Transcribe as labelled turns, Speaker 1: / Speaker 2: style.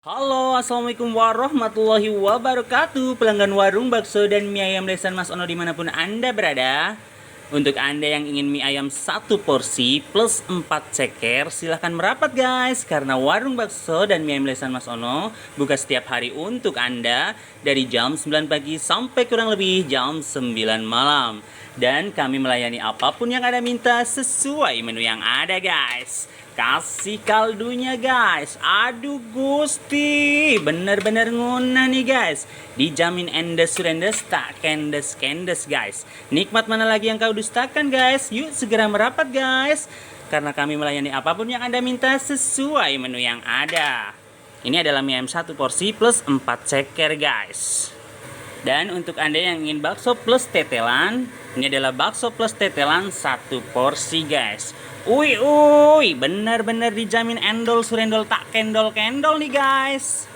Speaker 1: Halo, assalamualaikum warahmatullahi wabarakatuh. Pelanggan warung bakso dan mie ayam Lesan Mas Ono dimanapun Anda berada. Untuk Anda yang ingin mie ayam satu porsi plus 4 ceker, silahkan merapat guys. Karena warung bakso dan mie ayam Lesan Mas Ono buka setiap hari untuk Anda dari jam 9 pagi sampai kurang lebih jam 9 malam. Dan kami melayani apapun yang Anda minta sesuai menu yang ada guys. Kasih kaldunya guys. Aduh Gusti, bener-bener nguna nih guys. Dijamin endes surendes tak kendes guys. Nikmat mana lagi yang kau dustakan guys. Yuk segera merapat guys. Karena kami melayani apapun yang Anda minta sesuai menu yang ada. Ini adalah mie ayam 1 porsi plus 4 ceker guys. Dan untuk Anda yang ingin bakso plus tetelan, ini adalah bakso plus tetelan 1 porsi guys. Bener-bener dijamin endol surendol tak kendol nih guys.